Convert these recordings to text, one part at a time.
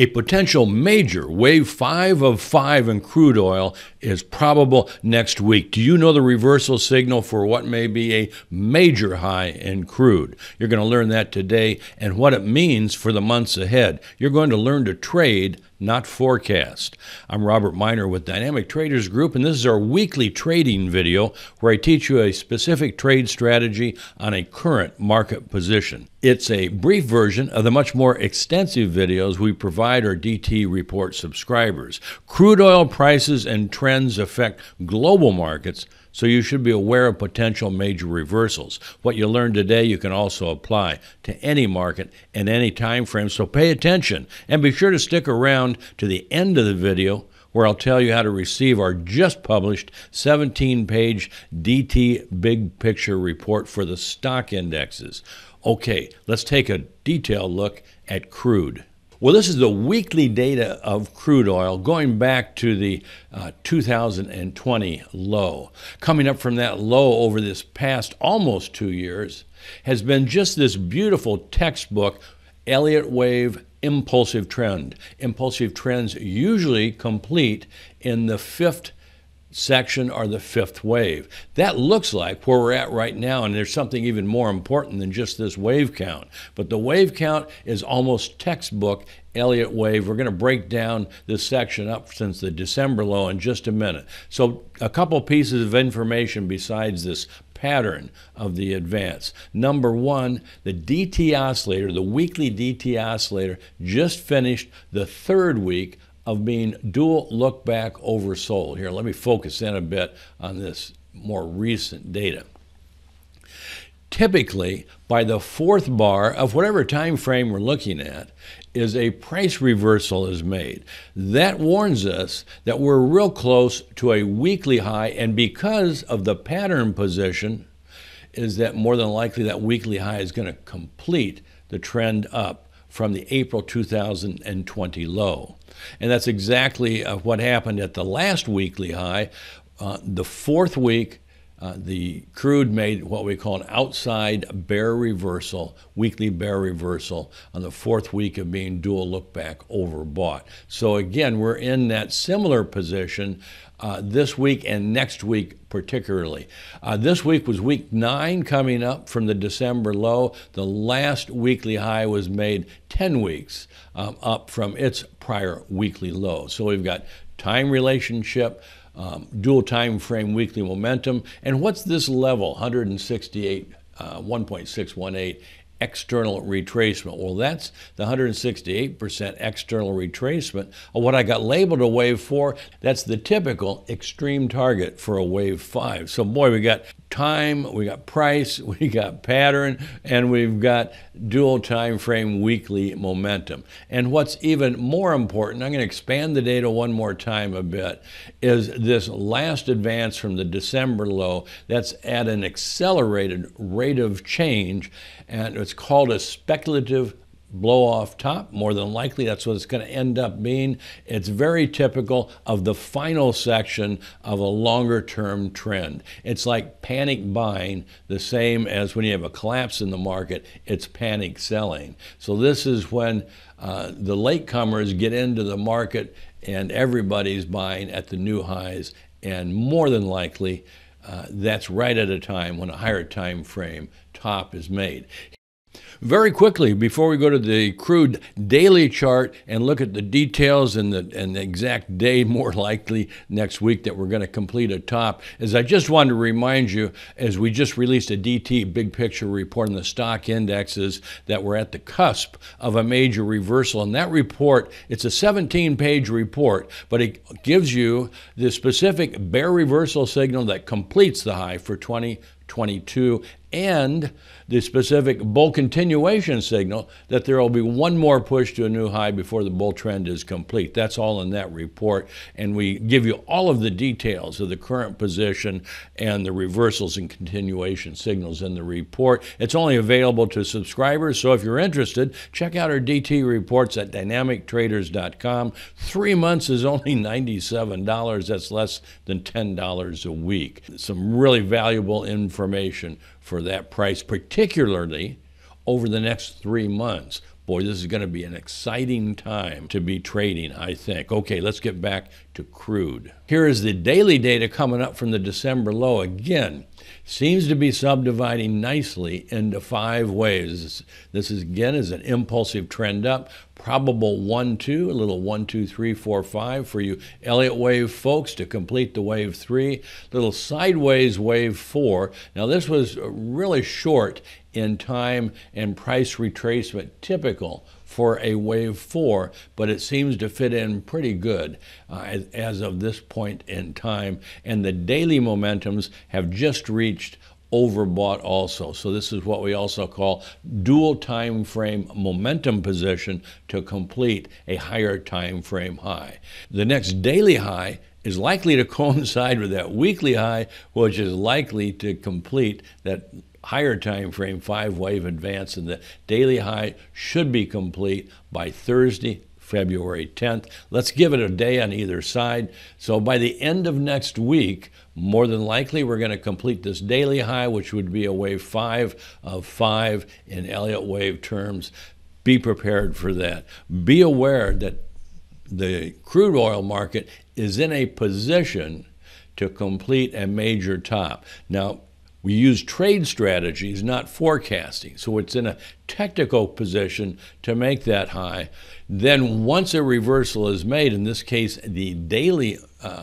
A potential major wave 5 of 5 in crude oil is probable next week. Do you know the reversal signal for what may be a major high in crude? You're going to learn that today and what it means for the months ahead. You're going to learn to trade, not forecast. I'm Robert Miner with Dynamic Traders Group, and this is our weekly trading video where I teach you a specific trade strategy on a current market position. It's a brief version of the much more extensive videos we provide our DT Report subscribers. Crude oil prices and trends affect global markets, so you should be aware of potential major reversals. What you learned today you can also apply to any market and any time frame, so pay attention and be sure to stick around to the end of the video where I'll tell you how to receive our just published 17-page DT Big Picture Report for the stock indexes. Okay, let's take a detailed look at crude. Well, this is the weekly data of crude oil going back to the 2020 low. Coming up from that low over this past almost 2 years has been just this beautiful textbook, Elliott Wave impulsive trend. Impulsive trends usually complete in the fifth section or the fifth wave. That looks like where we're at right now, and there's something even more important than just this wave count. But the wave count is almost textbook Elliott Wave. We're going to break down this section up since the December low in just a minute. So a couple pieces of information besides this pattern of the advance. Number one, the DT oscillator, the weekly DT oscillator, just finished the third week of being dual look back oversold. Here, let me focus in a bit on this more recent data. Typically, by the fourth bar of whatever time frame we're looking at, is a price reversal is made. That warns us that we're real close to a weekly high, and because of the pattern position, is that more than likely that weekly high is going to complete the trend up from the April 2020 low. And that's exactly what happened at the last weekly high. The fourth week, the crude made what we call an outside bear reversal, weekly bear reversal on the fourth week of being dual look back overbought. So again, we're in that similar position this week and next week particularly. This week was week 9 coming up from the December low. The last weekly high was made 10 weeks up from its prior weekly low. So we've got time relationship, dual time frame weekly momentum, and what's this level, 168, 1.618 external retracement? Well, that's the 168% external retracement of what I got labeled a wave 4. That's the typical extreme target for a wave 5. So boy, we got time, we got price, we got pattern, and we've got dual time frame weekly momentum. And what's even more important, I'm going to expand the data one more time a bit, is this last advance from the December low. That's at an accelerated rate of change, and it's called a speculative blow off top. More than likely that's what it's going to end up being. It's very typical of the final section of a longer term trend. It's like panic buying, the same as when you have a collapse in the market, it's panic selling. So this is when the latecomers get into the market and everybody's buying at the new highs, and more than likely that's right at a time when a higher time frame top is made. Very quickly, before we go to the crude daily chart and look at the details and the exact day, more likely next week, that we're going to complete a top, is I just wanted to remind you, as we just released a DT Big Picture Report on the stock indexes, that we're at the cusp of a major reversal. And that report, it's a 17-page report, but it gives you the specific bear reversal signal that completes the high for 2022 and the specific bull continuation signal that there will be one more push to a new high before the bull trend is complete. That's all in that report, and we give you all of the details of the current position and the reversals and continuation signals in the report. It's only available to subscribers, so if you're interested, check out our DT reports at dynamictraders.com. 3 months is only $97. That's less than $10 a week. Some really valuable information for that price, particularly over the next 3 months. Boy, this is going to be an exciting time to be trading, I think. Okay, let's get back to crude. Here is the daily data coming up from the December low. Again, seems to be subdividing nicely into 5 waves. This is, again, is an impulsive trend up. Probable 1, 2, a little 1, 2, 3, 4, 5 for you Elliott wave folks to complete the wave 3. Little sideways wave 4. Now this was really short in time and price retracement, typical for a wave 4, but it seems to fit in pretty good as of this point in time. And the daily momentums have just reached overbought also. So this is what we also call dual time frame momentum position to complete a higher time frame high. The next daily high is likely to coincide with that weekly high, which is likely to complete that higher time frame 5 wave advance, and the daily high should be complete by Thursday, February 10th. Let's give it a day on either side. So by the end of next week, more than likely we're going to complete this daily high, which would be a wave 5 of 5 in Elliott wave terms. Be prepared for that. Be aware that the crude oil market is in a position to complete a major top. Now, we use trade strategies, not forecasting. So it's in a technical position to make that high. Then once a reversal is made, in this case, the daily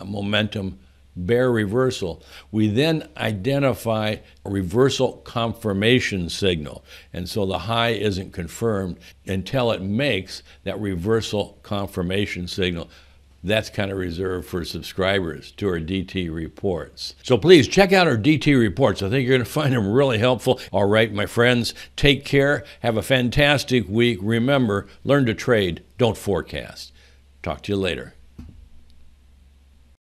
momentum bear reversal, we then identify a reversal confirmation signal. And so the high isn't confirmed until it makes that reversal confirmation signal. That's kind of reserved for subscribers to our DT reports. So please check out our DT reports. I think you're going to find them really helpful. All right, my friends, take care. Have a fantastic week. Remember, learn to trade, don't forecast. Talk to you later.